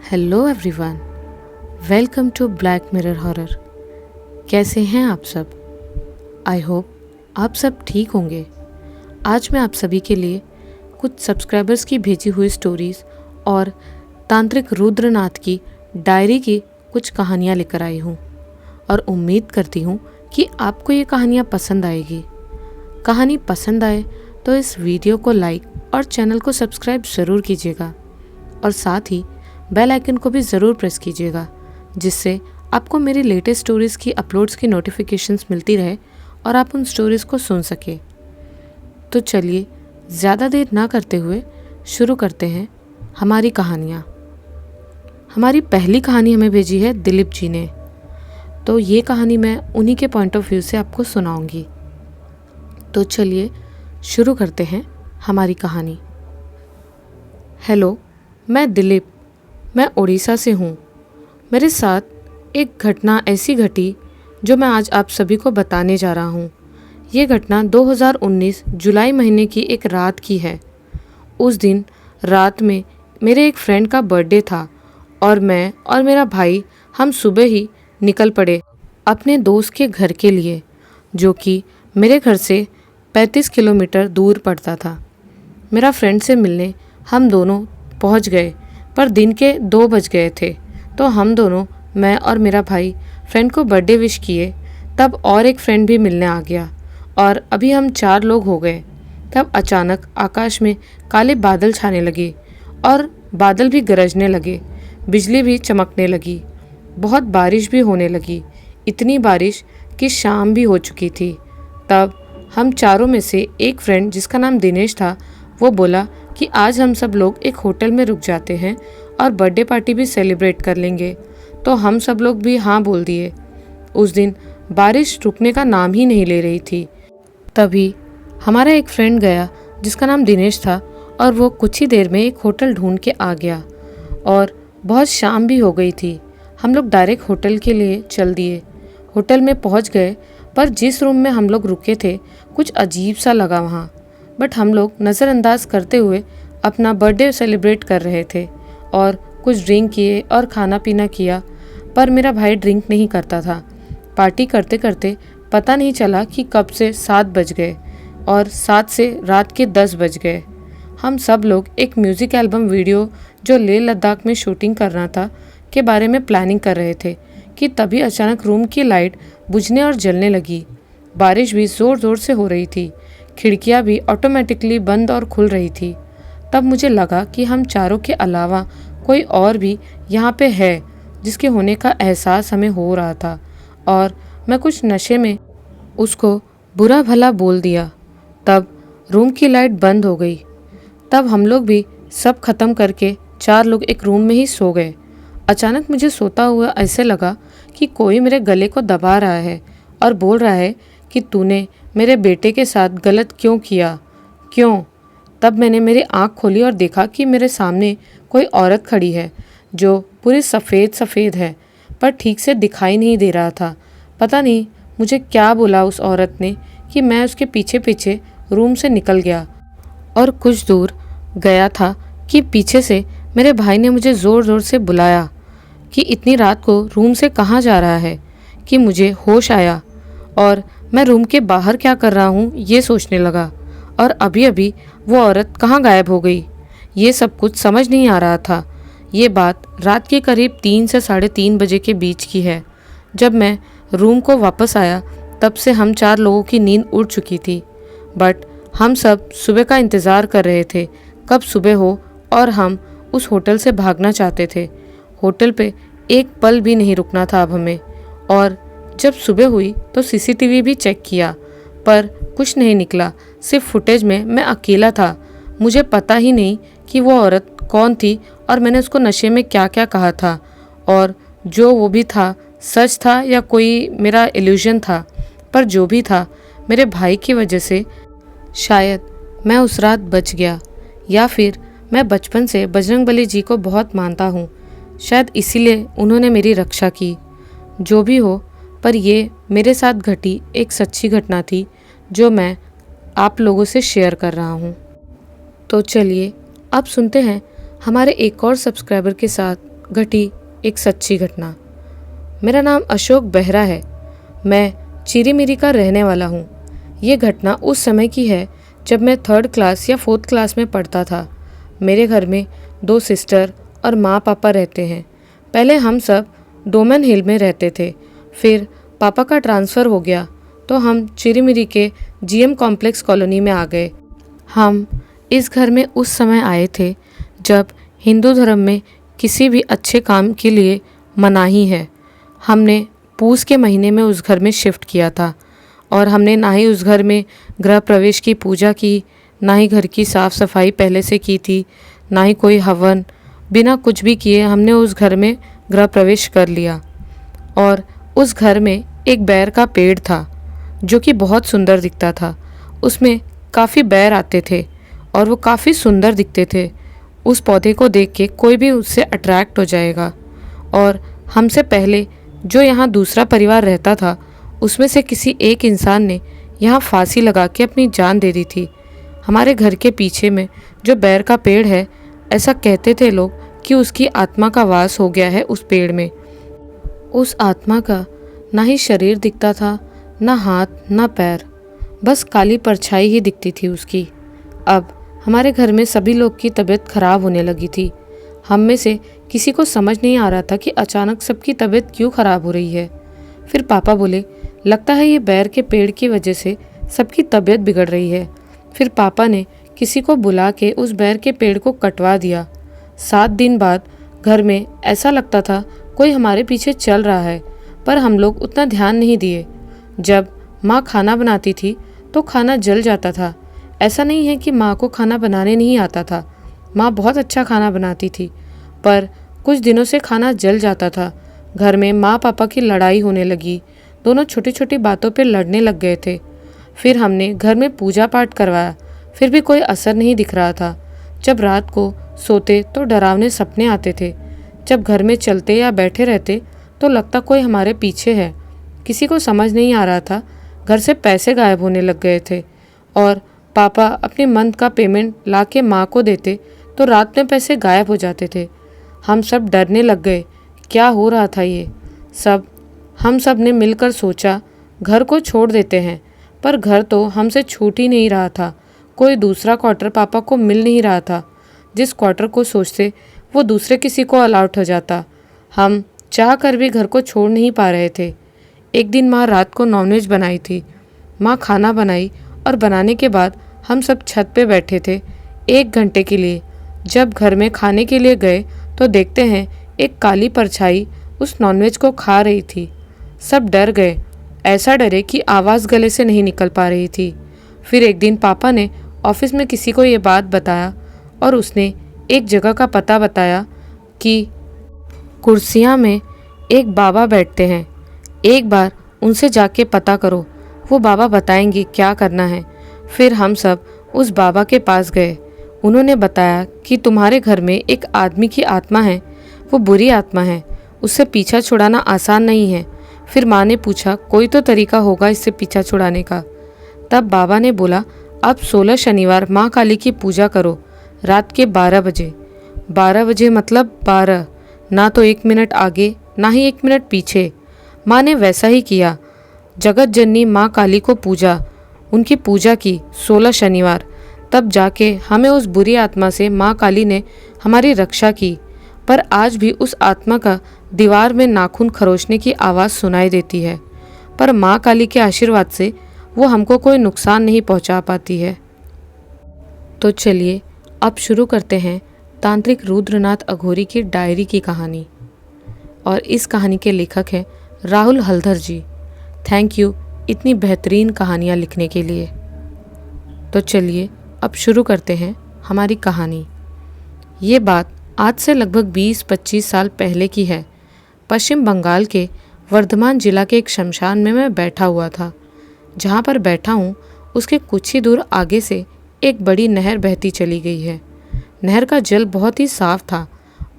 Hello everyone, welcome to black mirror horror. कैसे हैं आप सब? आई होप आप सब ठीक होंगे। आज मैं आप सभी के लिए कुछ सब्सक्राइबर्स की भेजी हुई स्टोरीज़ और तांत्रिक रुद्रनाथ की डायरी की कुछ कहानियाँ लेकर आई हूँ और उम्मीद करती हूँ कि आपको ये कहानियाँ पसंद आएगी। कहानी पसंद आए तो इस वीडियो को लाइक और चैनल को सब्सक्राइब ज़रूर कीजिएगा और साथ ही बेल आइकन को भी ज़रूर प्रेस कीजिएगा, जिससे आपको मेरी लेटेस्ट स्टोरीज़ की अपलोड्स की नोटिफिकेशंस मिलती रहे और आप उन स्टोरीज़ को सुन सके। तो चलिए ज़्यादा देर ना करते हुए शुरू करते हैं हमारी कहानियाँ। हमारी पहली कहानी हमें भेजी है दिलीप जी ने, तो ये कहानी मैं उन्हीं के पॉइंट ऑफ व्यू से आपको सुनाऊंगी। तो चलिए शुरू करते हैं हमारी कहानी। हेलो, मैं दिलीप, मैं उड़ीसा से हूँ। मेरे साथ एक घटना ऐसी घटी जो मैं आज आप सभी को बताने जा रहा हूँ। ये घटना 2019 जुलाई महीने की एक रात की है। उस दिन रात में मेरे एक फ्रेंड का बर्थडे था और मैं और मेरा भाई हम सुबह ही निकल पड़े अपने दोस्त के घर के लिए, जो कि मेरे घर से 35 किलोमीटर दूर पड़ता था। मेरा फ्रेंड से मिलने हम दोनों पहुंच गए, पर दिन के 2 बज गए थे। तो हम दोनों, मैं और मेरा भाई, फ्रेंड को बर्थडे विश किए। तब और एक फ्रेंड भी मिलने आ गया और अभी हम 4 लोग हो गए। तब अचानक आकाश में काले बादल छाने लगे और बादल भी गरजने लगे, बिजली भी चमकने लगी, बहुत बारिश भी होने लगी। इतनी बारिश कि शाम भी हो चुकी थी। तब हम चारों में से एक फ्रेंड, जिसका नाम दिनेश था, वो बोला कि आज हम सब लोग एक होटल में रुक जाते हैं और बर्थडे पार्टी भी सेलिब्रेट कर लेंगे। तो हम सब लोग भी हाँ बोल दिए। उस दिन बारिश रुकने का नाम ही नहीं ले रही थी। तभी हमारा एक फ्रेंड गया, जिसका नाम दिनेश था, और वो कुछ ही देर में एक होटल ढूंढ के आ गया और बहुत शाम भी हो गई थी। हम लोग डायरेक्ट होटल के लिए चल दिए। होटल में पहुंच गए, पर जिस रूम में हम लोग रुके थे कुछ अजीब सा लगा वहाँ। बट हम लोग नज़रअंदाज करते हुए अपना बर्थडे सेलिब्रेट कर रहे थे और कुछ ड्रिंक किए और खाना पीना किया। पर मेरा भाई ड्रिंक नहीं करता था। पार्टी करते करते पता नहीं चला कि कब से 7 बज गए और 7 से रात के 10 बज गए। हम सब लोग एक म्यूज़िक एल्बम वीडियो जो लेह लद्दाख में शूटिंग करना था के बारे में प्लानिंग कर रहे थे कि तभी अचानक रूम की लाइट बुझने और जलने लगी। बारिश भी ज़ोर ज़ोर से हो रही थी, खिड़कियाँ भी ऑटोमेटिकली बंद और खुल रही थी। तब मुझे लगा कि हम चारों के अलावा कोई और भी यहाँ पे है, जिसके होने का एहसास हमें हो रहा था, और मैं कुछ नशे में उसको बुरा भला बोल दिया। तब रूम की लाइट बंद हो गई। तब हम लोग भी सब खत्म करके 4 लोग एक रूम में ही सो गए। अचानक मुझे सोता हुआ ऐसे लगा कि कोई मेरे गले को दबा रहा है और बोल रहा है कि तूने मेरे बेटे के साथ गलत क्यों किया, क्यों? तब मैंने मेरी आँख खोली और देखा कि मेरे सामने कोई औरत खड़ी है जो पूरी सफ़ेद सफ़ेद है, पर ठीक से दिखाई नहीं दे रहा था। पता नहीं मुझे क्या बोला उस औरत ने कि मैं उसके पीछे पीछे रूम से निकल गया और कुछ दूर गया था कि पीछे से मेरे भाई ने मुझे ज़ोर ज़ोर से बुलाया कि इतनी रात को रूम से कहाँ जा रहा है। कि मुझे होश आया और मैं रूम के बाहर क्या कर रहा हूँ ये सोचने लगा, और अभी अभी वो औरत कहाँ गायब हो गई, ये सब कुछ समझ नहीं आ रहा था। ये बात रात के करीब 3 से 3:30 बजे के बीच की है। जब मैं रूम को वापस आया तब से हम 4 लोगों की नींद उड़ चुकी थी, बट हम सब सुबह का इंतज़ार कर रहे थे कब सुबह हो, और हम उस होटल से भागना चाहते थे। होटल पे एक पल भी नहीं रुकना था अब हमें। और जब सुबह हुई तो सीसीटीवी भी चेक किया, पर कुछ नहीं निकला। सिर्फ फुटेज में मैं अकेला था। मुझे पता ही नहीं कि वो औरत कौन थी और मैंने उसको नशे में क्या क्या कहा था, और जो वो भी था सच था या कोई मेरा इल्यूजन था। पर जो भी था, मेरे भाई की वजह से शायद मैं उस रात बच गया, या फिर मैं बचपन से बजरंगबली जी को बहुत मानता हूँ, शायद इसीलिए उन्होंने मेरी रक्षा की। जो भी हो, पर ये मेरे साथ घटी एक सच्ची घटना थी जो मैं आप लोगों से शेयर कर रहा हूँ। तो चलिए अब सुनते हैं हमारे एक और सब्सक्राइबर के साथ घटी एक सच्ची घटना। मेरा नाम अशोक बेहरा है। मैं चिरीमिरी का रहने वाला हूँ। ये घटना उस समय की है जब मैं 3rd क्लास या 4th क्लास में पढ़ता था। मेरे घर में 2 सिस्टर और माँ पापा रहते हैं। पहले हम सब डोमन हिल में रहते थे। फिर पापा का ट्रांसफ़र हो गया तो हम चिरीमिरी के जीएम कॉम्प्लेक्स कॉलोनी में आ गए। हम इस घर में उस समय आए थे जब हिंदू धर्म में किसी भी अच्छे काम के लिए मनाही है। हमने पूस के महीने में उस घर में शिफ्ट किया था और हमने ना ही उस घर में गृह प्रवेश की पूजा की, ना ही घर की साफ़ सफाई पहले से की थी, ना ही कोई हवन। बिना कुछ भी किए हमने उस घर में गृह प्रवेश कर लिया। और उस घर में एक बैर का पेड़ था जो कि बहुत सुंदर दिखता था। उसमें काफ़ी बैर आते थे और वो काफ़ी सुंदर दिखते थे। उस पौधे को देख के कोई भी उससे अट्रैक्ट हो जाएगा। और हमसे पहले जो यहाँ दूसरा परिवार रहता था उसमें से किसी एक इंसान ने यहाँ फांसी लगा के अपनी जान दे दी थी। हमारे घर के पीछे में जो बैर का पेड़ है, ऐसा कहते थे लोग कि उसकी आत्मा का वास हो गया है उस पेड़ में। उस आत्मा का ना ही शरीर दिखता था, ना हाथ ना पैर, बस काली परछाई ही दिखती थी उसकी। अब हमारे घर में सभी लोग की तबीयत खराब होने लगी थी। हम में से किसी को समझ नहीं आ रहा था कि अचानक सबकी तबीयत क्यों खराब हो रही है। फिर पापा बोले, लगता है ये बैर के पेड़ की वजह से सबकी तबीयत बिगड़ रही है। फिर पापा ने किसी को बुला के उस बैर के पेड़ को कटवा दिया। 7 दिन बाद घर में ऐसा लगता था कोई हमारे पीछे चल रहा है, पर हम लोग उतना ध्यान नहीं दिए। जब माँ खाना बनाती थी तो खाना जल जाता था। ऐसा नहीं है कि माँ को खाना बनाने नहीं आता था, माँ बहुत अच्छा खाना बनाती थी, पर कुछ दिनों से खाना जल जाता था। घर में माँ पापा की लड़ाई होने लगी। दोनों छोटी छोटी बातों पे लड़ने लग गए थे। फिर हमने घर में पूजा पाठ करवाया, फिर भी कोई असर नहीं दिख रहा था। जब रात को सोते तो डरावने सपने आते थे। जब घर में चलते या बैठे रहते तो लगता कोई हमारे पीछे है। किसी को समझ नहीं आ रहा था। घर से पैसे गायब होने लग गए थे और पापा अपने मंथ का पेमेंट ला के माँ को देते तो रात में पैसे गायब हो जाते थे। हम सब डरने लग गए। क्या हो रहा था ये सब? हम सब ने मिलकर सोचा घर को छोड़ देते हैं, पर घर तो हमसे छूट ही नहीं रहा था। कोई दूसरा क्वार्टर पापा को मिल नहीं रहा था। जिस क्वार्टर को सोचते वो दूसरे किसी को अलॉट हो जाता। हम चाह कर भी घर को छोड़ नहीं पा रहे थे। एक दिन माँ रात को नॉनवेज बनाई थी। माँ खाना बनाई और बनाने के बाद हम सब छत पे बैठे थे 1 घंटे के लिए। जब घर में खाने के लिए गए तो देखते हैं एक काली परछाई उस नॉनवेज को खा रही थी। सब डर गए, ऐसा डरे कि आवाज़ गले से नहीं निकल पा रही थी। फिर एक दिन पापा ने ऑफिस में किसी को ये बात बताया और उसने एक जगह का पता बताया कि कुर्सियाँ में एक बाबा बैठते हैं, एक बार उनसे जाके पता करो, वो बाबा बताएंगे क्या करना है। फिर हम सब उस बाबा के पास गए। उन्होंने बताया कि तुम्हारे घर में एक आदमी की आत्मा है, वो बुरी आत्मा है, उससे पीछा छुड़ाना आसान नहीं है। फिर माँ ने पूछा कोई तो तरीका होगा इससे पीछा छुड़ाने का। तब बाबा ने बोला अब 16 शनिवार माँ काली की पूजा करो रात के 12 बजे। 12 बजे मतलब 12, ना तो 1 मिनट आगे ना ही 1 मिनट पीछे। माँ ने वैसा ही किया। जगत जननी माँ काली को पूजा, उनकी पूजा की 16 शनिवार। तब जाके हमें उस बुरी आत्मा से माँ काली ने हमारी रक्षा की। पर आज भी उस आत्मा का दीवार में नाखून खरोचने की आवाज़ सुनाई देती है, पर माँ काली के आशीर्वाद से वो हमको कोई नुकसान नहीं पहुँचा पाती है। तो चलिए अब शुरू करते हैं तांत्रिक रुद्रनाथ अघोरी की डायरी की कहानी। और इस कहानी के लेखक हैं राहुल हल्दर जी। थैंक यू इतनी बेहतरीन कहानियाँ लिखने के लिए। तो चलिए अब शुरू करते हैं हमारी कहानी। ये बात आज से लगभग 20-25 साल पहले की है। पश्चिम बंगाल के वर्धमान जिला के एक शमशान में मैं बैठा हुआ था। जहाँ पर बैठा हूँ उसके कुछ ही दूर आगे से एक बड़ी नहर बहती चली गई है। नहर का जल बहुत ही साफ था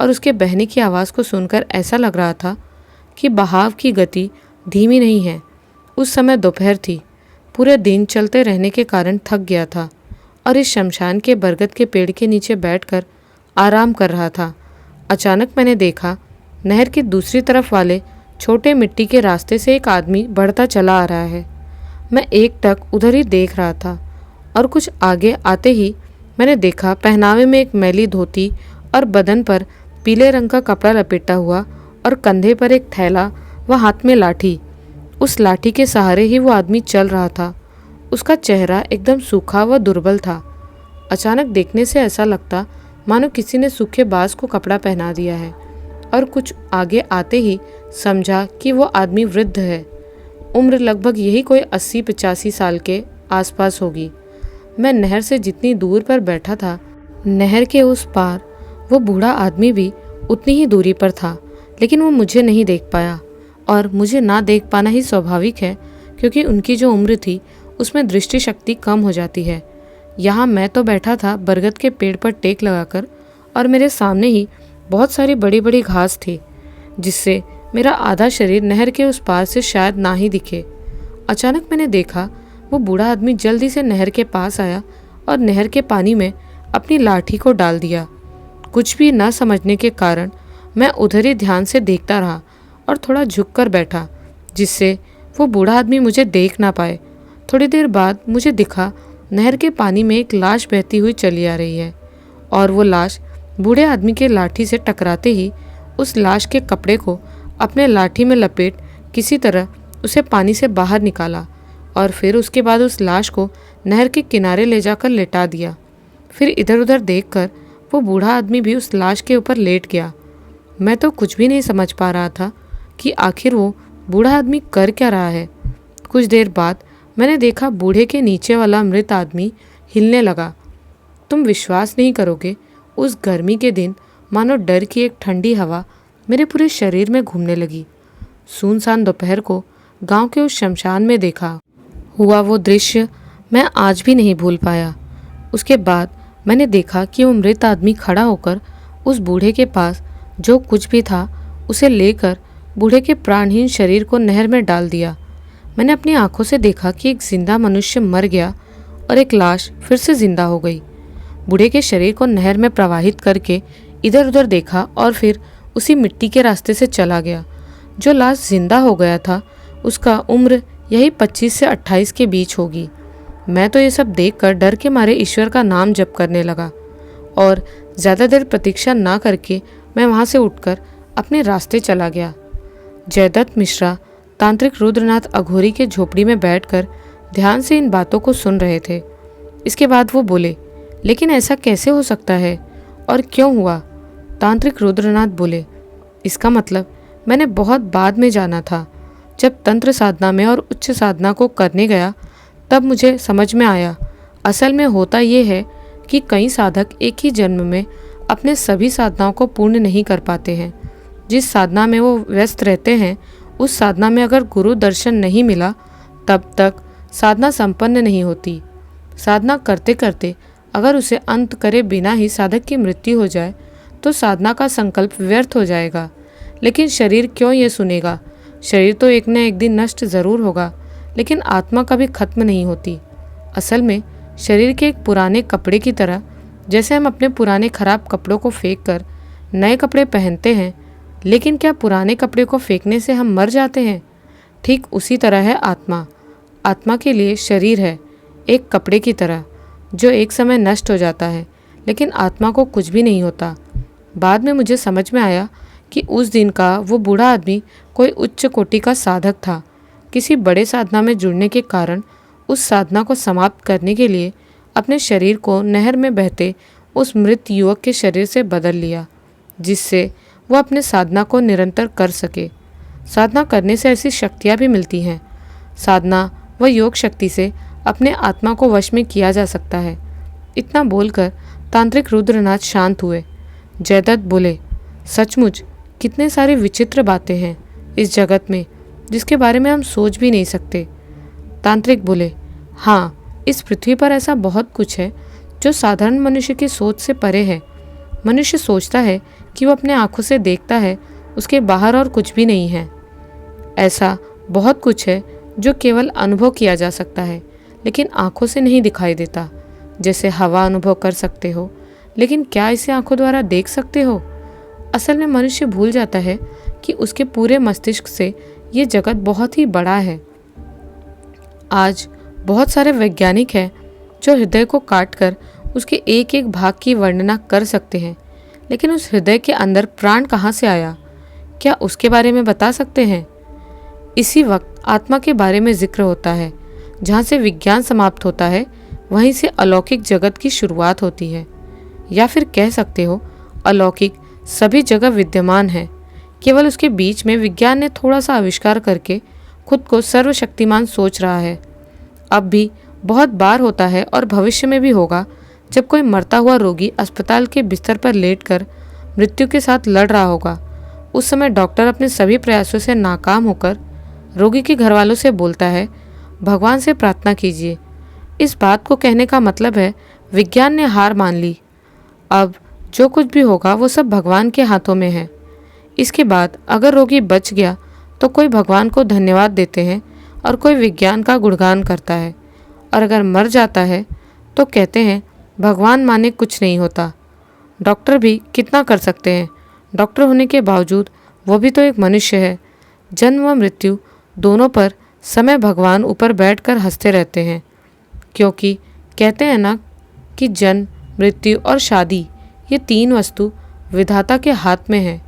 और उसके बहने की आवाज़ को सुनकर ऐसा लग रहा था कि बहाव की गति धीमी नहीं है। उस समय दोपहर थी। पूरे दिन चलते रहने के कारण थक गया था और इस शमशान के बरगद के पेड़ के नीचे बैठकर आराम कर रहा था। अचानक मैंने देखा नहर की दूसरी तरफ वाले छोटे मिट्टी के रास्ते से एक आदमी बढ़ता चला आ रहा है। मैं एकटक उधर ही देख रहा था और कुछ आगे आते ही मैंने देखा पहनावे में एक मैली धोती और बदन पर पीले रंग का कपड़ा लपेटा हुआ और कंधे पर एक थैला व हाथ में लाठी। उस लाठी के सहारे ही वो आदमी चल रहा था। उसका चेहरा एकदम सूखा व दुर्बल था। अचानक देखने से ऐसा लगता मानो किसी ने सूखे बांस को कपड़ा पहना दिया है, और कुछ आगे आते ही समझा कि वो आदमी वृद्ध है। उम्र लगभग यही कोई 80-85 साल के आसपास होगी। मैं नहर से जितनी दूर पर बैठा था, नहर के उस पार वो बूढ़ा आदमी भी उतनी ही दूरी पर था, लेकिन वो मुझे नहीं देख पाया। और मुझे ना देख पाना ही स्वाभाविक है, क्योंकि उनकी जो उम्र थी उसमें दृष्टि शक्ति कम हो जाती है। यहाँ मैं तो बैठा था बरगद के पेड़ पर टेक लगाकर, और मेरे सामने ही बहुत सारी बड़ी बड़ी घास थी, जिससे मेरा आधा शरीर नहर के उस पार से शायद ना ही दिखे। अचानक मैंने देखा वो बूढ़ा आदमी जल्दी से नहर के पास आया और नहर के पानी में अपनी लाठी को डाल दिया। कुछ भी ना समझने के कारण मैं उधर ही ध्यान से देखता रहा और थोड़ा झुककर बैठा, जिससे वो बूढ़ा आदमी मुझे देख ना पाए। थोड़ी देर बाद मुझे दिखा नहर के पानी में एक लाश बहती हुई चली आ रही है, और वो लाश बूढ़े आदमी के लाठी से टकराते ही उस लाश के कपड़े को अपने लाठी में लपेट किसी तरह उसे पानी से बाहर निकाला, और फिर उसके बाद उस लाश को नहर के किनारे ले जाकर लेटा दिया। फिर इधर उधर देखकर वो बूढ़ा आदमी भी उस लाश के ऊपर लेट गया। मैं तो कुछ भी नहीं समझ पा रहा था कि आखिर वो बूढ़ा आदमी कर क्या रहा है। कुछ देर बाद मैंने देखा बूढ़े के नीचे वाला मृत आदमी हिलने लगा। तुम विश्वास नहीं करोगे, उस गर्मी के दिन मानो डर की एक ठंडी हवा मेरे पूरे शरीर में घूमने लगी। सुनसान दोपहर को गांव के उस शमशान में देखा हुआ वो दृश्य मैं आज भी नहीं भूल पाया। उसके बाद मैंने देखा कि वो मृत आदमी खड़ा होकर उस बूढ़े के पास जो कुछ भी था उसे लेकर बूढ़े के प्राणहीन शरीर को नहर में डाल दिया। मैंने अपनी आंखों से देखा कि एक जिंदा मनुष्य मर गया और एक लाश फिर से जिंदा हो गई। बूढ़े के शरीर को नहर में प्रवाहित करके इधर उधर देखा और फिर उसी मिट्टी के रास्ते से चला गया। जो लाश जिंदा हो गया था उसका उम्र यही 25 से 28 के बीच होगी। मैं तो ये सब देखकर डर के मारे ईश्वर का नाम जप करने लगा, और ज़्यादा देर प्रतीक्षा ना करके मैं वहाँ से उठकर अपने रास्ते चला गया। जयदत्त मिश्रा तांत्रिक रुद्रनाथ अघोरी के झोपड़ी में बैठकर ध्यान से इन बातों को सुन रहे थे। इसके बाद वो बोले, लेकिन ऐसा कैसे हो सकता है और क्यों हुआ? तांत्रिक रुद्रनाथ बोले, इसका मतलब मैंने बहुत बाद में जाना था। जब तंत्र साधना में और उच्च साधना को करने गया तब मुझे समझ में आया, असल में होता ये है कि कई साधक एक ही जन्म में अपने सभी साधनाओं को पूर्ण नहीं कर पाते हैं। जिस साधना में वो व्यस्त रहते हैं उस साधना में अगर गुरु दर्शन नहीं मिला तब तक साधना संपन्न नहीं होती। साधना करते करते अगर उसे अंत करे बिना ही साधक की मृत्यु हो जाए तो साधना का संकल्प व्यर्थ हो जाएगा। लेकिन शरीर क्यों ये सुनेगा? शरीर तो एक न एक दिन नष्ट ज़रूर होगा, लेकिन आत्मा कभी खत्म नहीं होती। असल में शरीर के एक पुराने कपड़े की तरह, जैसे हम अपने पुराने खराब कपड़ों को फेंक कर नए कपड़े पहनते हैं, लेकिन क्या पुराने कपड़े को फेंकने से हम मर जाते हैं? ठीक उसी तरह है आत्मा। आत्मा के लिए शरीर है एक कपड़े की तरह जो एक समय नष्ट हो जाता है, लेकिन आत्मा को कुछ भी नहीं होता। बाद में मुझे समझ में आया कि उस दिन का वो बूढ़ा आदमी कोई उच्च कोटि का साधक था। किसी बड़े साधना में जुड़ने के कारण उस साधना को समाप्त करने के लिए अपने शरीर को नहर में बहते उस मृत युवक के शरीर से बदल लिया, जिससे वो अपने साधना को निरंतर कर सके। साधना करने से ऐसी शक्तियाँ भी मिलती हैं। साधना व योग शक्ति से अपने आत्मा को वश में किया जा सकता है। इतना बोलकर तांत्रिक रुद्रनाथ शांत हुए। जयदत्त बोले, सचमुच कितने सारे विचित्र बातें हैं इस जगत में जिसके बारे में हम सोच भी नहीं सकते। तांत्रिक बोले, हाँ, इस पृथ्वी पर ऐसा बहुत कुछ है जो साधारण मनुष्य की सोच से परे है। मनुष्य सोचता है कि वो अपने आंखों से देखता है, उसके बाहर और कुछ भी नहीं है। ऐसा बहुत कुछ है जो केवल अनुभव किया जा सकता है, लेकिन आंखों से नहीं दिखाई देता। जैसे हवा अनुभव कर सकते हो, लेकिन क्या इसे आंखों द्वारा देख सकते हो? असल में मनुष्य भूल जाता है कि उसके पूरे मस्तिष्क से ये जगत बहुत ही बड़ा है। आज बहुत सारे वैज्ञानिक हैं जो हृदय को काटकर उसके एक एक भाग की वर्णना कर सकते हैं, लेकिन उस हृदय के अंदर प्राण कहाँ से आया, क्या उसके बारे में बता सकते हैं? इसी वक्त आत्मा के बारे में जिक्र होता है। जहाँ से विज्ञान समाप्त होता है, वहीं से अलौकिक जगत की शुरुआत होती है। या फिर कह सकते हो, अलौकिक सभी जगह विद्यमान है, केवल उसके बीच में विज्ञान ने थोड़ा सा आविष्कार करके खुद को सर्वशक्तिमान सोच रहा है। अब भी बहुत बार होता है और भविष्य में भी होगा, जब कोई मरता हुआ रोगी अस्पताल के बिस्तर पर लेटकर मृत्यु के साथ लड़ रहा होगा। उस समय डॉक्टर अपने सभी प्रयासों से नाकाम होकर रोगी के घरवालों से बोलता है, भगवान से प्रार्थना कीजिए। इस बात को कहने का मतलब है विज्ञान ने हार मान ली। अब जो कुछ भी होगा वो सब भगवान के हाथों में है। इसके बाद अगर रोगी बच गया तो कोई भगवान को धन्यवाद देते हैं और कोई विज्ञान का गुणगान करता है, और अगर मर जाता है तो कहते हैं भगवान माने कुछ नहीं होता। डॉक्टर भी कितना कर सकते हैं? डॉक्टर होने के बावजूद वो भी तो एक मनुष्य है। जन्म व मृत्यु दोनों पर समय भगवान ऊपर बैठकर हंसते रहते हैं, क्योंकि कहते हैं ना कि जन्म, मृत्यु और शादी ये तीन वस्तु विधाता के हाथ में है।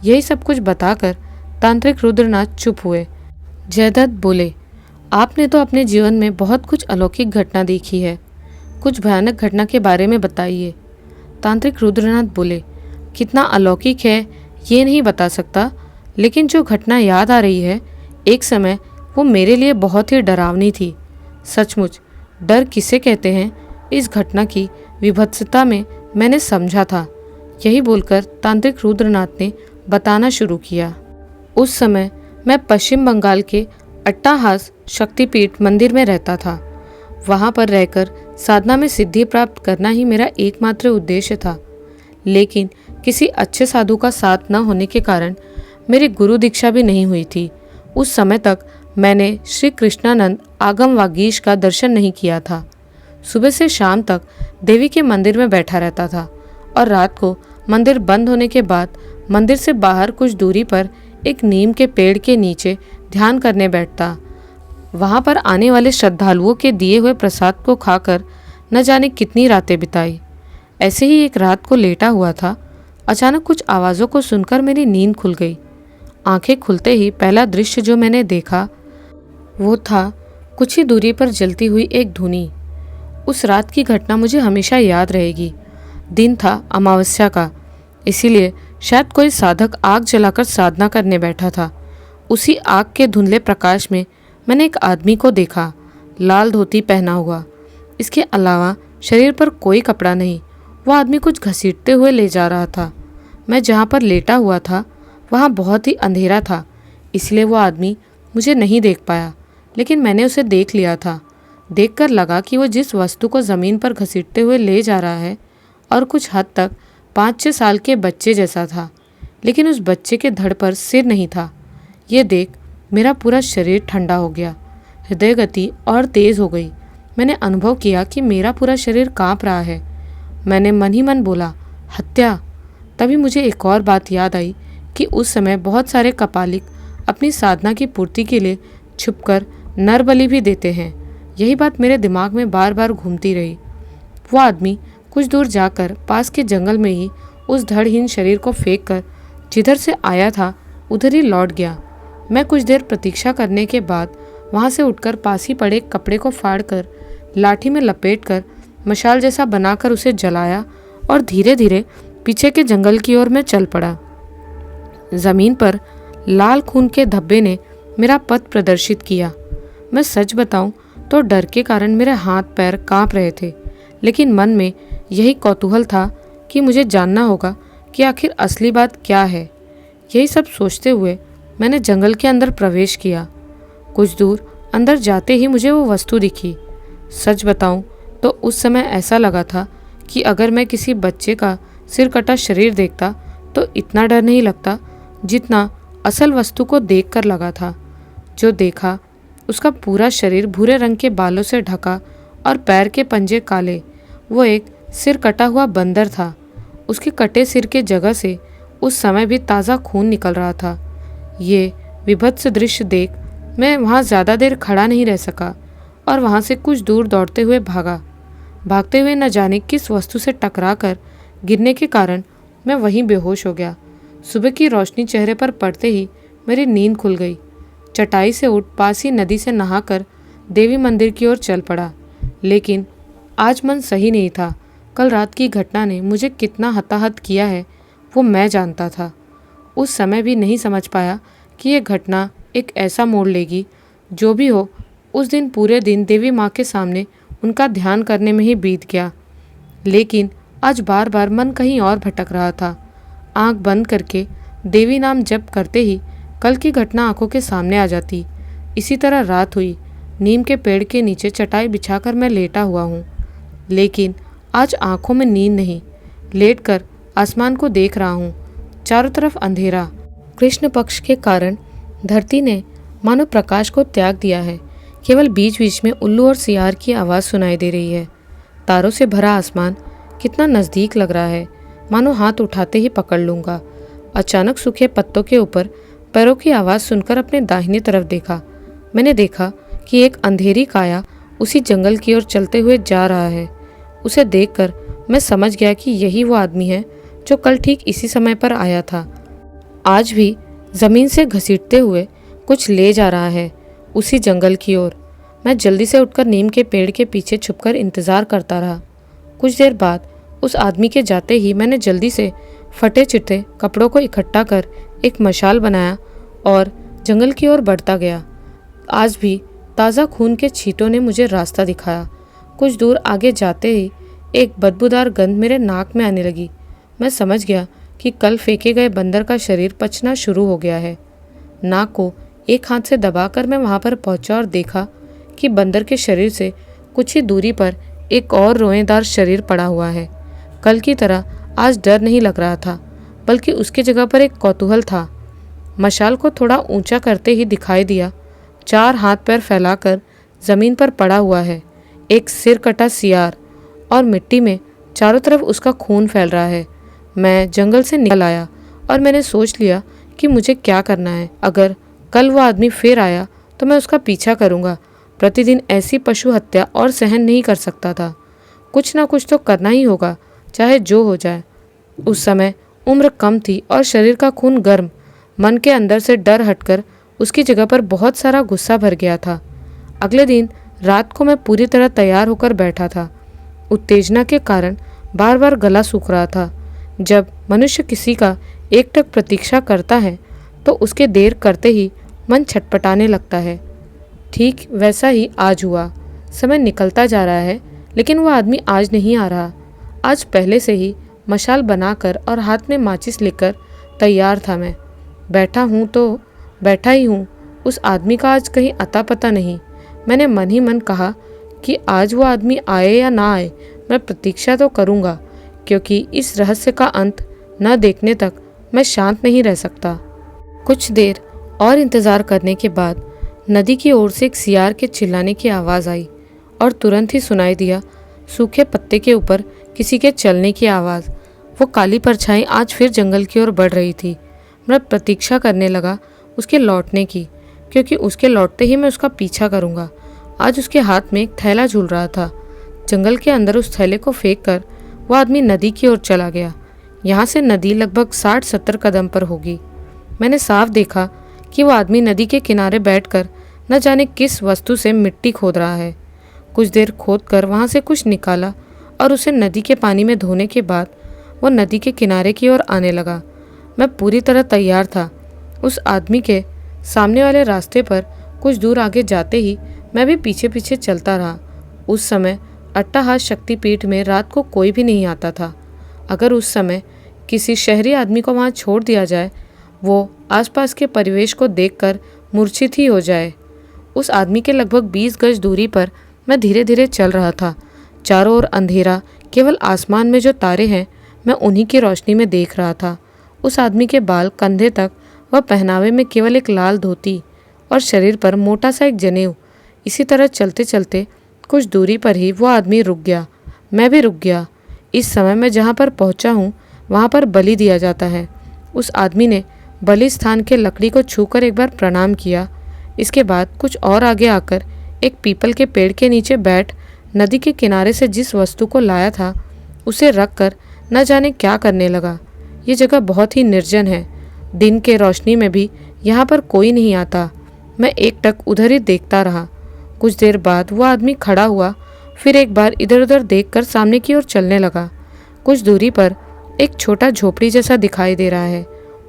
यही सब कुछ बताकर तांत्रिक रुद्रनाथ चुप हुए। जयदत्त बोले, आपने तो अपने जीवन में बहुत कुछ अलौकिक घटना देखी है, कुछ भयानक घटना के बारे में बताइए। तांत्रिक रुद्रनाथ बोले, कितना अलौकिक है ये नहीं बता सकता, लेकिन जो घटना याद आ रही है, एक समय वो मेरे लिए बहुत ही डरावनी थी। सचमुच डर किसे कहते हैं, इस घटना की विभत्सता में मैंने समझा था। यही बोलकर तांत्रिक रुद्रनाथ ने बताना शुरू किया। उस समय मैं पश्चिम बंगाल के अट्टाहास शक्तिपीठ मंदिर में रहता था। वहाँ पर रहकर साधना में सिद्धि प्राप्त करना ही मेरा एकमात्र उद्देश्य था, लेकिन किसी अच्छे साधु का साथ न होने के कारण मेरी गुरु दीक्षा भी नहीं हुई थी। उस समय तक मैंने श्री कृष्णानंद आगम वागीश का दर्शन नहीं किया था। सुबह से शाम तक देवी के मंदिर में बैठा रहता था और रात को मंदिर बंद होने के बाद मंदिर से बाहर कुछ दूरी पर एक नीम के पेड़ के नीचे ध्यान करने बैठता। वहाँ पर आने वाले श्रद्धालुओं के दिए हुए प्रसाद को खाकर न जाने कितनी रातें बिताई। ऐसे ही एक रात को लेटा हुआ था, अचानक कुछ आवाज़ों को सुनकर मेरी नींद खुल गई। आंखें खुलते ही पहला दृश्य जो मैंने देखा वो था कुछ ही दूरी पर जलती हुई एक धूनी। उस रात की घटना मुझे हमेशा याद रहेगी। दिन था अमावस्या का, इसीलिए शायद कोई साधक आग जलाकर साधना करने बैठा था। उसी आग के धुंधले प्रकाश में मैंने एक आदमी को देखा, लाल धोती पहना हुआ। इसके अलावा शरीर पर कोई कपड़ा नहीं। वह आदमी कुछ घसीटते हुए ले जा रहा था। मैं जहाँ पर लेटा हुआ था वहाँ बहुत ही अंधेरा था, इसलिए वो आदमी मुझे नहीं देख पाया, लेकिन मैंने उसे देख लिया था। देखकर लगा कि वो जिस वस्तु को ज़मीन पर घसीटते हुए ले जा रहा है और कुछ हद तक 5-6 साल के बच्चे जैसा था, लेकिन उस बच्चे के धड़ पर सिर नहीं था। ये देख मेरा पूरा शरीर ठंडा हो गया, हृदय गति और तेज़ हो गई। मैंने अनुभव किया कि मेरा पूरा शरीर काँप रहा है। मैंने मन ही मन बोला, हत्या। तभी मुझे एक और बात याद आई कि उस समय बहुत सारे कपालिक अपनी साधना की पूर्ति के लिए छुपकर नर बलि भी देते हैं। यही बात मेरे दिमाग में बार बार घूमती रही। वो आदमी कुछ दूर जाकर पास के जंगल में ही उस धड़हीन शरीर को फेंक कर जिधर से आया था उधर ही लौट गया। मैं कुछ देर प्रतीक्षा करने के बाद वहाँ से उठकर पास ही पड़े कपड़े को फाड़कर लाठी में लपेटकर मशाल जैसा बनाकर उसे जलाया और धीरे धीरे पीछे के जंगल की ओर मैं चल पड़ा। ज़मीन पर लाल खून के धब्बे ने मेरा पथ प्रदर्शित किया। मैं सच बताऊं तो डर के कारण मेरे हाथ पैर कांप रहे थे, लेकिन मन में यही कौतूहल था कि मुझे जानना होगा कि आखिर असली बात क्या है। यही सब सोचते हुए मैंने जंगल के अंदर प्रवेश किया। कुछ दूर अंदर जाते ही मुझे वो वस्तु दिखी। सच बताऊं तो उस समय ऐसा लगा था कि अगर मैं किसी बच्चे का सिर कटा शरीर देखता तो इतना डर नहीं लगता जितना असल वस्तु को देखकर लगा था। जो देखा उसका पूरा शरीर भूरे रंग के बालों से ढका और पैर के पंजे काले। वो एक सिर कटा हुआ बंदर था। उसके कटे सिर के जगह से उस समय भी ताज़ा खून निकल रहा था। ये विभत्स दृश्य देख मैं वहाँ ज़्यादा देर खड़ा नहीं रह सका और वहाँ से कुछ दूर दौड़ते हुए भागा। भागते हुए न जाने किस वस्तु से टकरा कर गिरने के कारण मैं वहीं बेहोश हो गया। सुबह की रोशनी चेहरे पर पड़ते ही मेरी नींद खुल गई। चटाई से उठ पास ही नदी से नहाकर देवी मंदिर की ओर चल पड़ा। लेकिन आज मन सही नहीं था। कल रात की घटना ने मुझे कितना हताहत किया है वो मैं जानता था। उस समय भी नहीं समझ पाया कि यह घटना एक ऐसा मोड़ लेगी। जो भी हो, उस दिन पूरे दिन देवी माँ के सामने उनका ध्यान करने में ही बीत गया। लेकिन आज बार बार मन कहीं और भटक रहा था। आंख बंद करके देवी नाम जप करते ही कल की घटना आंखों के सामने आ जाती। इसी तरह रात हुई। नीम के पेड़ के नीचे चटाई बिछाकर मैं लेटा हुआ हूँ, लेकिन आज आंखों में नींद नहीं। लेटकर आसमान को देख रहा हूँ। चारों तरफ अंधेरा। कृष्ण पक्ष के कारण धरती ने मानो प्रकाश को त्याग दिया है। केवल बीच बीच में उल्लू और सियार की आवाज़ सुनाई दे रही है। तारों से भरा आसमान कितना नज़दीक लग रहा है, मानो हाथ उठाते ही पकड़ लूँगा। अचानक सूखे पत्तों के ऊपर पैरों की आवाज़ सुनकर अपने दाहिनी तरफ देखा। मैंने देखा कि एक अंधेरी काया उसी जंगल की ओर चलते हुए जा रहा है। उसे देखकर मैं समझ गया कि यही वो आदमी है जो कल ठीक इसी समय पर आया था। आज भी ज़मीन से घसीटते हुए कुछ ले जा रहा है उसी जंगल की ओर। मैं जल्दी से उठकर नीम के पेड़ के पीछे छुपकर इंतज़ार करता रहा। कुछ देर बाद उस आदमी के जाते ही मैंने जल्दी से फटे चिट्टे कपड़ों को इकट्ठा कर एक मशाल बनाया और जंगल की ओर बढ़ता गया। आज भी ताज़ा खून के छींटों ने मुझे रास्ता दिखाया। कुछ दूर आगे जाते ही एक बदबूदार गंध मेरे नाक में आने लगी। मैं समझ गया कि कल फेंके गए बंदर का शरीर पचना शुरू हो गया है। नाक को एक हाथ से दबाकर मैं वहां पर पहुंचा और देखा कि बंदर के शरीर से कुछ ही दूरी पर एक और रोएदार शरीर पड़ा हुआ है। कल की तरह आज डर नहीं लग रहा था, बल्कि उसकी जगह पर एक कौतूहल था। मशाल को थोड़ा ऊंचा करते ही दिखाई दिया, 4 हाथ पैर फैलाकर जमीन पर पड़ा हुआ है एक सिर कटा सियार, और मिट्टी में चारों तरफ उसका खून फैल रहा है। मैं जंगल से निकल आया और मैंने सोच लिया कि मुझे क्या करना है। अगर कल वो आदमी फिर आया तो मैं उसका पीछा करूंगा। प्रतिदिन ऐसी पशु हत्या और सहन नहीं कर सकता था। कुछ ना कुछ तो करना ही होगा, चाहे जो हो जाए। उस समय उम्र कम थी और शरीर का खून गर्म। मन के अंदर से डर हटकर उसकी जगह पर बहुत सारा गुस्सा भर गया था। अगले दिन रात को मैं पूरी तरह तैयार होकर बैठा था। उत्तेजना के कारण बार बार गला सूख रहा था। जब मनुष्य किसी का एकटक प्रतीक्षा करता है तो उसके देर करते ही मन छटपटाने लगता है। ठीक वैसा ही आज हुआ। समय निकलता जा रहा है, लेकिन वो आदमी आज नहीं आ रहा। आज पहले से ही मशाल बनाकर और हाथ में माचिस लेकर तैयार था। मैं बैठा हूँ तो बैठा ही हूँ। उस आदमी का आज कहीं अता पता नहीं। मैंने मन ही मन कहा कि आज वो आदमी आए या ना आए, मैं प्रतीक्षा तो करूँगा, क्योंकि इस रहस्य का अंत न देखने तक मैं शांत नहीं रह सकता। कुछ देर और इंतज़ार करने के बाद नदी की ओर से एक सियार के चिल्लाने की आवाज़ आई और तुरंत ही सुनाई दिया सूखे पत्ते के ऊपर किसी के चलने की आवाज़। वो काली परछाई आज फिर जंगल की ओर बढ़ रही थी। मैं प्रतीक्षा करने लगा उसके लौटने की, क्योंकि उसके लौटते ही मैं उसका पीछा करूँगा। आज उसके हाथ में एक थैला झूल रहा था। जंगल के अंदर उस थैले को फेंक कर वह आदमी नदी की ओर चला गया। यहाँ से नदी लगभग 60-70 कदम पर होगी। मैंने साफ देखा कि वो आदमी नदी के किनारे बैठकर न जाने किस वस्तु से मिट्टी खोद रहा है। कुछ देर खोद कर वहाँ से कुछ निकाला और उसे नदी के पानी में धोने के बाद वो नदी के किनारे की ओर आने लगा। मैं पूरी तरह तैयार था। उस आदमी के सामने वाले रास्ते पर कुछ दूर आगे जाते ही मैं भी पीछे पीछे चलता रहा। उस समय अट्टाहास शक्तिपीठ में रात को कोई भी नहीं आता था। अगर उस समय किसी शहरी आदमी को वहाँ छोड़ दिया जाए, वो आसपास के परिवेश को देखकर मूर्छित ही हो जाए। उस आदमी के लगभग 20 गज दूरी पर मैं धीरे धीरे चल रहा था। चारों ओर अंधेरा, केवल आसमान में जो तारे हैं मैं उन्हीं की रोशनी में देख रहा था। उस आदमी के बाल कंधे तक व पहनावे में केवल एक लाल धोती और शरीर पर मोटा सा एक जनेऊ। इसी तरह चलते चलते कुछ दूरी पर ही वो आदमी रुक गया। मैं भी रुक गया। इस समय मैं जहाँ पर पहुँचा हूँ वहाँ पर बलि दिया जाता है। उस आदमी ने बलिस्थान के लकड़ी को छूकर एक बार प्रणाम किया। इसके बाद कुछ और आगे आकर एक पीपल के पेड़ के नीचे बैठ नदी के किनारे से जिस वस्तु को लाया था उसे रख कर न जाने क्या करने लगा। ये जगह बहुत ही निर्जन है। दिन के रोशनी में भी यहाँ पर कोई नहीं आता। मैं एकटक उधर ही देखता रहा। कुछ देर बाद वो आदमी खड़ा हुआ, फिर एक बार इधर उधर देखकर सामने की ओर चलने लगा। कुछ दूरी पर एक छोटा झोपड़ी जैसा दिखाई दे रहा है।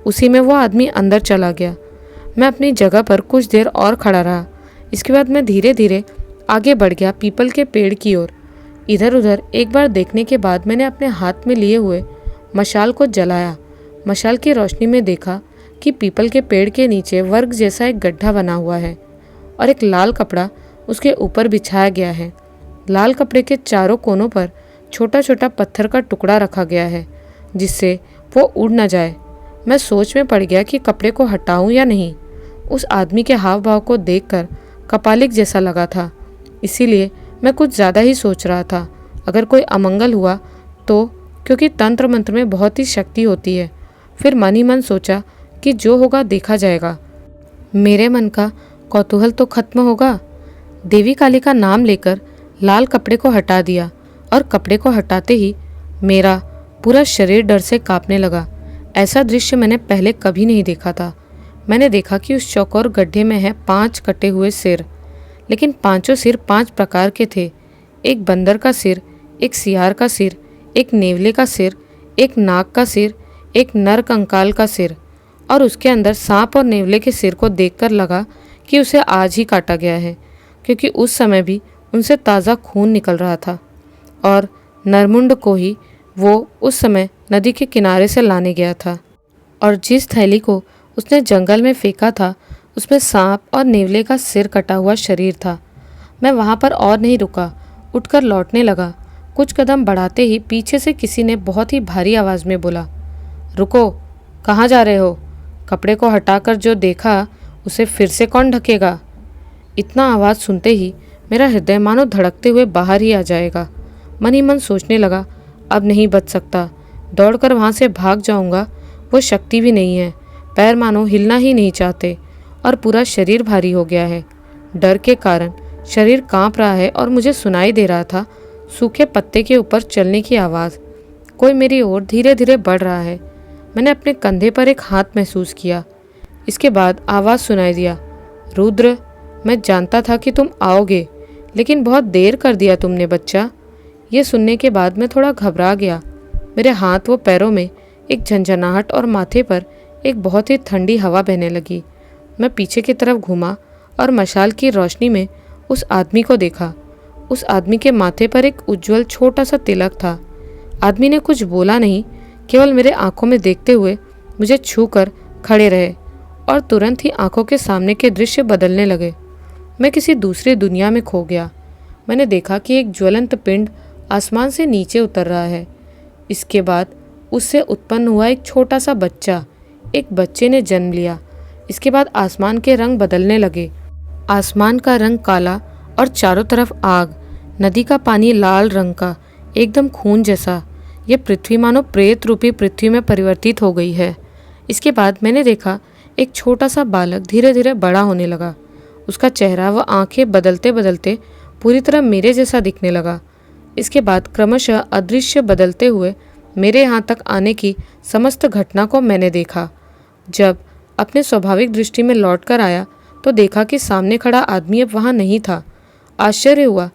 उसी में वो आदमी अंदर चला गया। मैं अपनी जगह पर कुछ देर और खड़ा रहा। इसके बाद मैं धीरे धीरे आगे बढ़ गया पीपल के पेड़ की ओर। इधर उधर एक बार देखने के बाद मैंने अपने हाथ में लिए हुए मशाल को जलाया। मशाल की रोशनी में देखा कि पीपल के पेड़ के नीचे वर्ग जैसा एक गड्ढा बना हुआ है और एक लाल कपड़ा उसके ऊपर बिछाया गया है। लाल कपड़े के चारों कोनों पर छोटा छोटा पत्थर का टुकड़ा रखा गया है जिससे वो उड़ न जाए। मैं सोच में पड़ गया कि कपड़े को हटाऊं या नहीं। उस आदमी के हाव भाव को देखकर कपालिक जैसा लगा था, इसीलिए मैं कुछ ज़्यादा ही सोच रहा था। अगर कोई अमंगल हुआ तो, क्योंकि तंत्र मंत्र में बहुत ही शक्ति होती है। फिर मन ही मन सोचा कि जो होगा देखा जाएगा। मेरे मन का कौतूहल तो खत्म होगा। देवी काली का नाम लेकर लाल कपड़े को हटा दिया और कपड़े को हटाते ही मेरा पूरा शरीर डर से कांपने लगा। ऐसा दृश्य मैंने पहले कभी नहीं देखा था। मैंने देखा कि उस चौकोर गड्ढे में है 5 कटे हुए सिर, लेकिन पांचों सिर 5 प्रकार के थे। एक बंदर का सिर, एक सियार का सिर, एक नेवले का सिर, एक नाग का सिर, एक नर कंकाल का सिर। और उसके अंदर सांप और नेवले के सिर को देखकर लगा कि उसे आज ही काटा गया है, क्योंकि उस समय भी उनसे ताज़ा खून निकल रहा था। और नरमुंड को ही वो उस समय नदी के किनारे से लाने गया था। और जिस थैली को उसने जंगल में फेंका था उसमें सांप और नेवले का सिर कटा हुआ शरीर था। मैं वहाँ पर और नहीं रुका, उठकर लौटने लगा। कुछ कदम बढ़ाते ही पीछे से किसी ने बहुत ही भारी आवाज़ में बोला, रुको, कहाँ जा रहे हो? कपड़े को हटाकर जो देखा उसे फिर से कौन ढकेगा? इतना आवाज़ सुनते ही मेरा हृदय मानो धड़कते हुए बाहर ही आ जाएगा। मन ही मन सोचने लगा, अब नहीं बच सकता। दौड़कर वहाँ से भाग जाऊँगा, वो शक्ति भी नहीं है। पैर मानो हिलना ही नहीं चाहते और पूरा शरीर भारी हो गया है। डर के कारण शरीर कांप रहा है और मुझे सुनाई दे रहा था सूखे पत्ते के ऊपर चलने की आवाज़। कोई मेरी ओर धीरे धीरे बढ़ रहा है। मैंने अपने कंधे पर एक हाथ महसूस किया। इसके बाद आवाज़ सुनाई दिया, रुद्र, मैं जानता था कि तुम आओगे, लेकिन बहुत देर कर दिया तुमने बच्चा। ये सुनने के बाद मैं थोड़ा घबरा गया। मेरे हाथ व पैरों में एक झंझनाहट और माथे पर एक बहुत ही ठंडी हवा बहने लगी। मैं पीछे की तरफ घूमा और मशाल की रोशनी में उस आदमी को देखा। उस आदमी के माथे पर एक उज्जवल छोटा सा तिलक था। आदमी ने कुछ बोला नहीं, केवल मेरे आंखों में देखते हुए मुझे छू कर खड़े रहे और तुरंत ही आंखों के सामने के दृश्य बदलने लगे। मैं किसी दूसरी दुनिया में खो गया। मैंने देखा कि एक ज्वलंत पिंड आसमान से नीचे उतर रहा है। इसके बाद उससे उत्पन्न हुआ एक छोटा सा बच्चा। एक बच्चे ने जन्म लिया। इसके बाद आसमान के रंग बदलने लगे। आसमान का रंग काला और चारों तरफ आग। नदी का पानी लाल रंग का, एकदम खून जैसा। यह पृथ्वी मानो प्रेत रूपी पृथ्वी में परिवर्तित हो गई है। इसके बाद मैंने देखा एक छोटा सा बालक धीरे धीरे बड़ा होने लगा। उसका चेहरा व आंखें बदलते बदलते पूरी तरह मेरे जैसा दिखने लगा। इसके बाद क्रमशः अदृश्य बदलते हुए मेरे यहाँ तक आने की समस्त घटना को मैंने देखा। जब अपने स्वाभाविक दृष्टि में लौटकर आया तो देखा कि सामने खड़ा आदमी अब वहाँ नहीं था। आश्चर्य हुआ।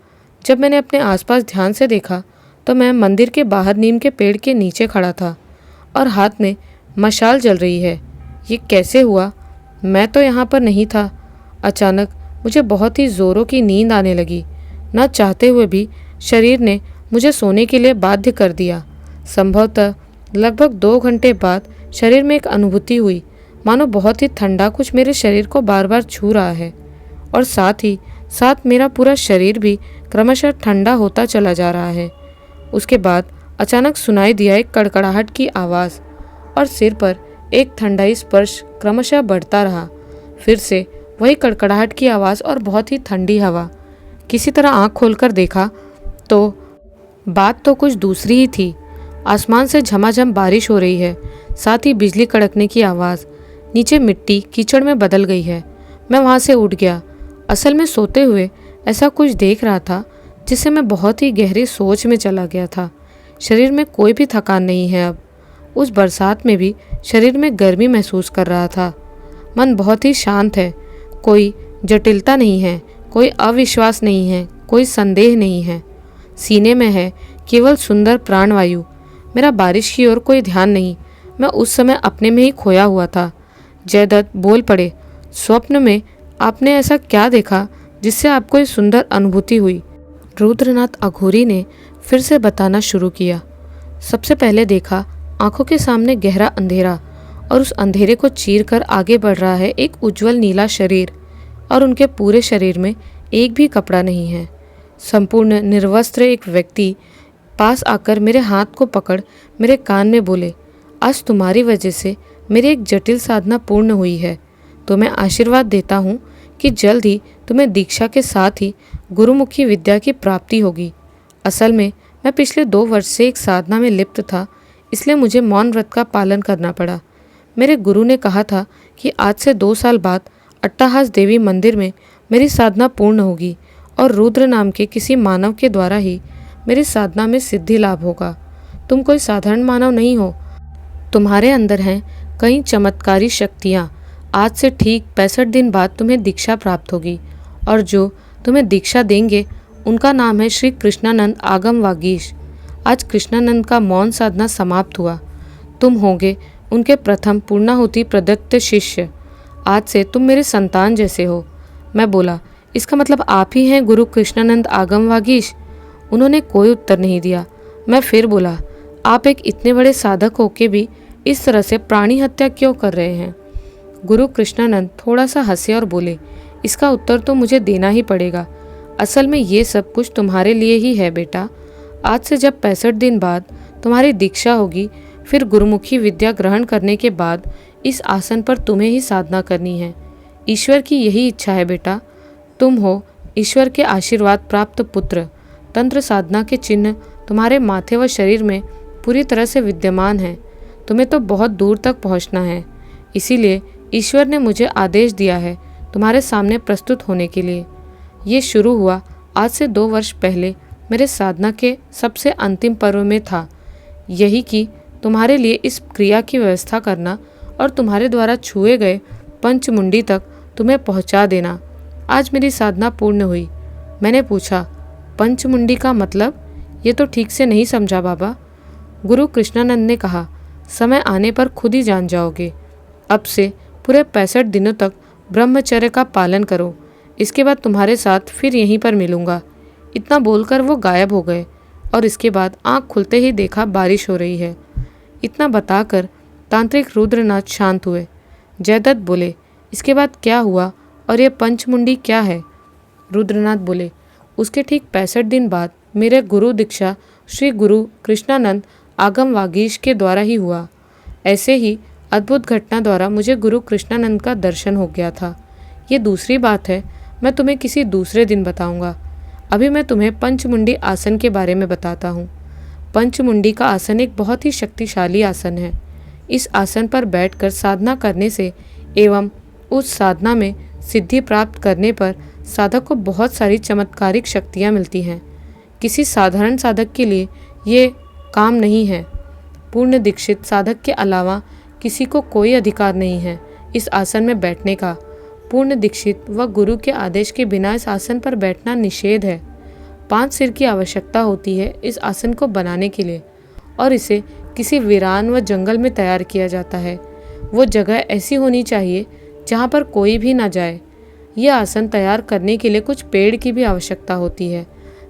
जब मैंने अपने आसपास ध्यान से देखा तो मैं मंदिर के बाहर नीम के पेड़ के नीचे खड़ा था और हाथ में मशाल जल रही है। ये कैसे हुआ? मैं तो यहाँ पर नहीं था। अचानक मुझे बहुत ही ज़ोरों की नींद आने लगी। न चाहते हुए भी शरीर ने मुझे सोने के लिए बाध्य कर दिया। संभवतः लगभग 2 घंटे बाद शरीर में एक अनुभूति हुई, मानो बहुत ही ठंडा कुछ मेरे शरीर को बार बार छू रहा है और साथ ही साथ मेरा पूरा शरीर भी क्रमशः ठंडा होता चला जा रहा है। उसके बाद अचानक सुनाई दिया एक कड़कड़ाहट की आवाज़ और सिर पर एक ठंडाई स्पर्श क्रमशः बढ़ता रहा। फिर से वही कड़कड़ाहट की आवाज़ और बहुत ही ठंडी हवा। किसी तरह आँख खोलकर देखा तो बात तो कुछ दूसरी ही थी। आसमान से झमाझम बारिश हो रही है। साथ ही बिजली कड़कने की आवाज़। नीचे मिट्टी कीचड़ में बदल गई है। मैं वहाँ से उठ गया। असल में सोते हुए ऐसा कुछ देख रहा था जिससे मैं बहुत ही गहरी सोच में चला गया था। शरीर में कोई भी थकान नहीं है अब। उस बरसात में भी शरीर में गर्मी महसूस कर रहा था। मन बहुत ही शांत है। कोई जटिलता नहीं है, कोई अविश्वास नहीं है, कोई संदेह नहीं है। सीने में है केवल सुंदर प्राणवायु। मेरा बारिश की ओर कोई ध्यान नहीं। मैं उस समय अपने में ही खोया हुआ था। जयदत्त बोल पड़े, स्वप्न में आपने ऐसा क्या देखा जिससे आपको ये सुंदर अनुभूति हुई? रुद्रनाथ अघोरी ने फिर से बताना शुरू किया। सबसे पहले देखा आंखों के सामने गहरा अंधेरा, और उस अंधेरे को चीर कर आगे बढ़ रहा है एक उज्जवल नीला शरीर, और उनके पूरे शरीर में एक भी कपड़ा नहीं है। संपूर्ण निर्वस्त्र एक व्यक्ति पास आकर मेरे हाथ को पकड़ मेरे कान में बोले, आज तुम्हारी वजह से मेरी एक जटिल साधना पूर्ण हुई है। तो मैं आशीर्वाद देता हूँ कि जल्द ही तुम्हें दीक्षा के साथ ही गुरुमुखी विद्या की प्राप्ति होगी। असल में मैं पिछले 2 वर्ष से एक साधना में लिप्त था, इसलिए मुझे मौन व्रत का पालन करना पड़ा। मेरे गुरु ने कहा था कि आज से 2 साल बाद अट्टाहास देवी मंदिर में मेरी साधना पूर्ण होगी और रुद्र नाम के किसी मानव के द्वारा ही मेरी साधना में सिद्धि लाभ होगा। तुम कोई साधारण मानव नहीं हो। तुम्हारे अंदर हैं कई चमत्कारी शक्तियाँ। आज से ठीक 65 दिन बाद तुम्हें दीक्षा प्राप्त होगी, और जो तुम्हें दीक्षा देंगे उनका नाम है श्री कृष्णानंद आगम वागीश। आज कृष्णानंद का मौन साधना समाप्त हुआ। तुम होगे उनके प्रथम पूर्णाहुति प्रदत्त शिष्य। आज से तुम मेरे संतान जैसे हो। मैं बोला, इसका मतलब आप ही हैं गुरु कृष्णानंद आगम वागीश? उन्होंने कोई उत्तर नहीं दिया। मैं फिर बोला, आप एक इतने बड़े साधक होके भी इस तरह से प्राणी हत्या क्यों कर रहे हैं? गुरु कृष्णानंद थोड़ा सा हंसे और बोले, इसका उत्तर तो मुझे देना ही पड़ेगा। असल में ये सब कुछ तुम्हारे लिए ही है बेटा। आज से जब 65 दिन बाद तुम्हारी दीक्षा होगी, फिर गुरुमुखी विद्या ग्रहण करने के बाद इस आसन पर तुम्हें ही साधना करनी है। ईश्वर की यही इच्छा है बेटा। तुम हो ईश्वर के आशीर्वाद प्राप्त पुत्र। तंत्र साधना के चिन्ह तुम्हारे माथे व शरीर में पूरी तरह से विद्यमान हैं। तुम्हें तो बहुत दूर तक पहुंचना है, इसीलिए ईश्वर ने मुझे आदेश दिया है तुम्हारे सामने प्रस्तुत होने के लिए। ये शुरू हुआ आज से 2 वर्ष पहले मेरे साधना के सबसे अंतिम पर्व में था, यही कि तुम्हारे लिए इस क्रिया की व्यवस्था करना और तुम्हारे द्वारा छुए गए पंचमुंडी तक तुम्हें पहुंचा देना। आज मेरी साधना पूर्ण हुई। मैंने पूछा, पंचमुंडी का मतलब? ये तो ठीक से नहीं समझा बाबा। गुरु कृष्णानंद ने कहा, समय आने पर खुद ही जान जाओगे। अब से पूरे 65 दिनों तक ब्रह्मचर्य का पालन करो। इसके बाद तुम्हारे साथ फिर यहीं पर मिलूंगा। इतना बोलकर वो गायब हो गए, और इसके बाद आंख खुलते ही देखा बारिश हो रही है। इतना बताकर तांत्रिक रुद्रनाथ शांत हुए। जयदत्त बोले, इसके बाद क्या हुआ और ये पंचमुंडी क्या है? रुद्रनाथ बोले, उसके ठीक 65 दिन बाद मेरे गुरु दीक्षा श्री गुरु कृष्णानंद आगम वागीश के द्वारा ही हुआ। ऐसे ही अद्भुत घटना द्वारा मुझे गुरु कृष्णानंद का दर्शन हो गया था। ये दूसरी बात है, मैं तुम्हें किसी दूसरे दिन बताऊंगा। अभी मैं तुम्हें पंचमुंडी आसन के बारे में बताता हूँ। पंचमुंडी का आसन एक बहुत ही शक्तिशाली आसन है। इस आसन पर बैठकर साधना करने से एवं उस साधना में सिद्धि प्राप्त करने पर साधक को बहुत सारी चमत्कारिक शक्तियाँ मिलती हैं। किसी साधारण साधक के लिए ये काम नहीं है। पूर्ण दीक्षित साधक के अलावा किसी को कोई अधिकार नहीं है इस आसन में बैठने का। पूर्ण दीक्षित व गुरु के आदेश के बिना इस आसन पर बैठना निषेध है। 5 सिर की आवश्यकता होती है इस आसन को बनाने के लिए, और इसे किसी वीरान व जंगल में तैयार किया जाता है। वो जगह ऐसी होनी चाहिए जहाँ पर कोई भी ना जाए। यह आसन तैयार करने के लिए कुछ पेड़ की भी आवश्यकता होती है,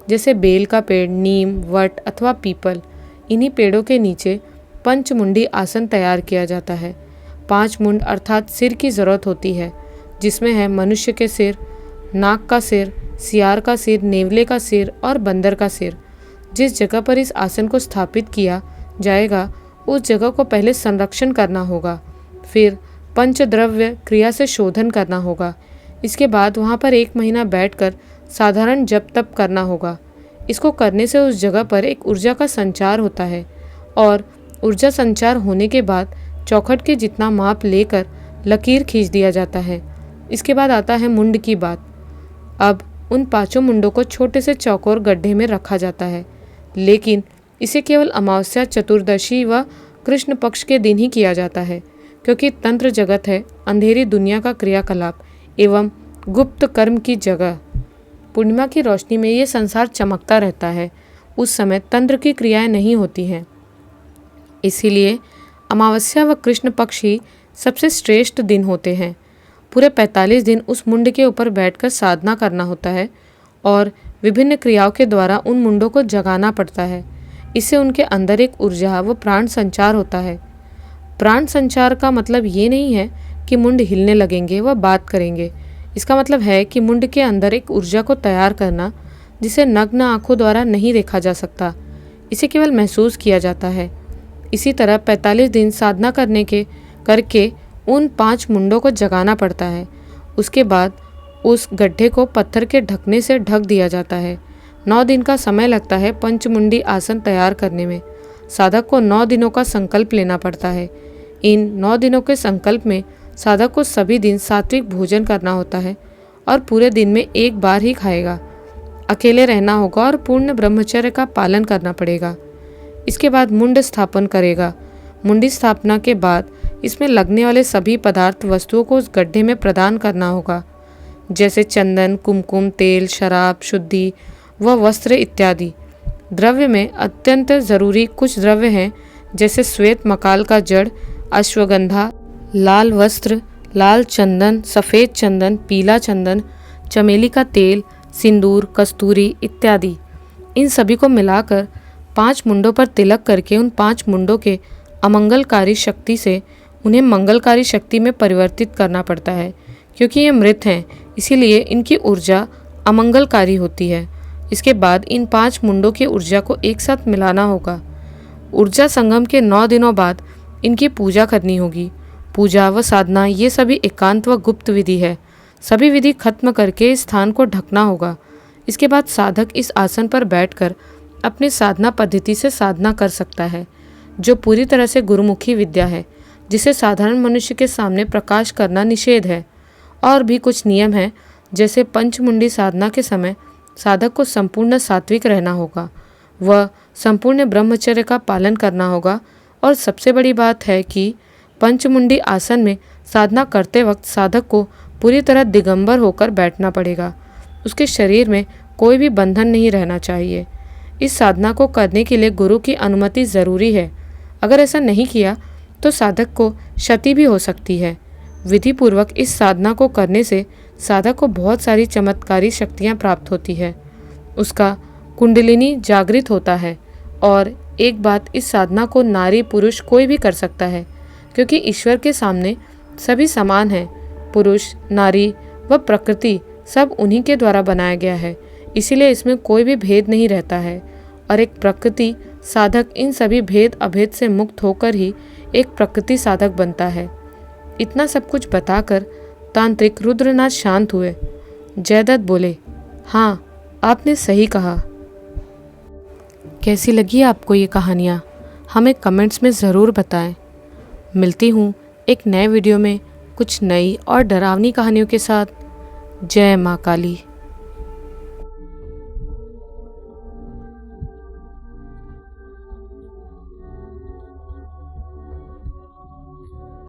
जैसे बेल का पेड़, नीम, वट अथवा पीपल। इन्हीं पेड़ों के नीचे पंचमुंडी आसन तैयार किया जाता है। 5 मुंड अर्थात सिर की ज़रूरत होती है, जिसमें है मनुष्य के सिर, नाग का सिर, सियार का सिर, नेवले का सिर और बंदर का सिर। जिस जगह पर इस आसन को स्थापित किया जाएगा उस जगह को पहले संरक्षण करना होगा, फिर पंचद्रव्य क्रिया से शोधन करना होगा। इसके बाद वहाँ पर 1 महीना बैठकर साधारण जप तप करना होगा। इसको करने से उस जगह पर एक ऊर्जा का संचार होता है, और ऊर्जा संचार होने के बाद चौखट के जितना माप लेकर लकीर खींच दिया जाता है। इसके बाद आता है मुंड की बात। अब उन 5 मुंडों को छोटे से चौकोर गड्ढे में रखा जाता है, लेकिन इसे केवल अमावस्या, चतुर्दशी व कृष्ण पक्ष के दिन ही किया जाता है, क्योंकि तंत्र जगत है अंधेरी दुनिया का क्रियाकलाप एवं गुप्त कर्म की जगह। पूर्णिमा की रोशनी में ये संसार चमकता रहता है। उस समय तंत्र की क्रियाएं नहीं होती हैं। इसीलिए अमावस्या व कृष्ण पक्ष ही सबसे श्रेष्ठ दिन होते हैं। पूरे 45 दिन उस मुंड के ऊपर बैठकर साधना करना होता है और विभिन्न क्रियाओं के द्वारा उन मुंडों को जगाना पड़ता है। इससे उनके अंदर एक ऊर्जा व प्राण संचार होता है। प्राण संचार का मतलब ये नहीं है कि मुंड हिलने लगेंगे व बात करेंगे। इसका मतलब है कि मुंड के अंदर एक ऊर्जा को तैयार करना, जिसे नग्न आंखों द्वारा नहीं देखा जा सकता, इसे केवल महसूस किया जाता है। इसी तरह 45 दिन साधना करके उन 5 मुंडों को जगाना पड़ता है। उसके बाद उस गड्ढे को पत्थर के ढकने से ढक दिया जाता है। 9 दिन का समय लगता है पंचमुंडी आसन तैयार करने में। साधक को 9 दिनों का संकल्प लेना पड़ता है। इन 9 दिनों के संकल्प में साधक को सभी दिन सात्विक भोजन करना होता है और पूरे दिन में एक बार ही खाएगा। अकेले रहना होगा और पूर्ण ब्रह्मचर्य का पालन करना पड़ेगा। इसके बाद मुंड स्थापन करेगा। मुंडी स्थापना के बाद इसमें लगने वाले सभी पदार्थ वस्तुओं को उस गड्ढे में प्रदान करना होगा, जैसे चंदन, कुमकुम, तेल, शराब, शुद्धि व वस्त्र इत्यादि। द्रव्य में अत्यंत जरूरी कुछ द्रव्य हैं, जैसे श्वेत मकाल का जड़, अश्वगंधा, लाल वस्त्र, लाल चंदन, सफ़ेद चंदन, पीला चंदन, चमेली का तेल, सिंदूर, कस्तूरी इत्यादि। इन सभी को मिलाकर 5 मुंडों पर तिलक करके उन 5 मुंडों के अमंगलकारी शक्ति से उन्हें मंगलकारी शक्ति में परिवर्तित करना पड़ता है। क्योंकि ये मृत हैं, इसीलिए इनकी ऊर्जा अमंगलकारी होती है। इसके बाद इन 5 मुंडों की ऊर्जा को एक साथ मिलाना होगा। ऊर्जा संगम के 9 दिनों बाद इनकी पूजा करनी होगी। पूजा व साधना ये सभी एकांत व गुप्त विधि है। सभी विधि खत्म करके इस स्थान को ढकना होगा। इसके बाद साधक इस आसन पर बैठकर अपनी साधना पद्धति से साधना कर सकता है, जो पूरी तरह से गुरुमुखी विद्या है, जिसे साधारण मनुष्य के सामने प्रकाश करना निषेध है। और भी कुछ नियम हैं, जैसे पंचमुंडी साधना के समय साधक को संपूर्ण सात्विक रहना होगा, वह संपूर्ण ब्रह्मचर्य का पालन करना होगा। और सबसे बड़ी बात है कि पंचमुंडी आसन में साधना करते वक्त साधक को पूरी तरह दिगंबर होकर बैठना पड़ेगा। उसके शरीर में कोई भी बंधन नहीं रहना चाहिए। इस साधना को करने के लिए गुरु की अनुमति ज़रूरी है। अगर ऐसा नहीं किया तो साधक को क्षति भी हो सकती है। विधि पूर्वक इस साधना को करने से साधक को बहुत सारी चमत्कारी शक्तियाँ प्राप्त होती है। उसका कुंडलिनी जागृत होता है। और एक बात, इस साधना को नारी पुरुष कोई भी कर सकता है, क्योंकि ईश्वर के सामने सभी समान हैं। पुरुष, नारी व प्रकृति सब उन्हीं के द्वारा बनाया गया है, इसीलिए इसमें कोई भी भेद नहीं रहता है। और एक प्रकृति साधक इन सभी भेद अभेद से मुक्त होकर ही एक प्रकृति साधक बनता है। इतना सब कुछ बताकर तांत्रिक रुद्रनाथ शांत हुए। जयदत्त बोले, हाँ, आपने सही कहा। कैसी लगी आपको ये कहानियाँ? हमें कमेंट्स में ज़रूर बताएं। मिलती हूँ एक नए वीडियो में कुछ नई और डरावनी कहानियों के साथ। जय माँ काली।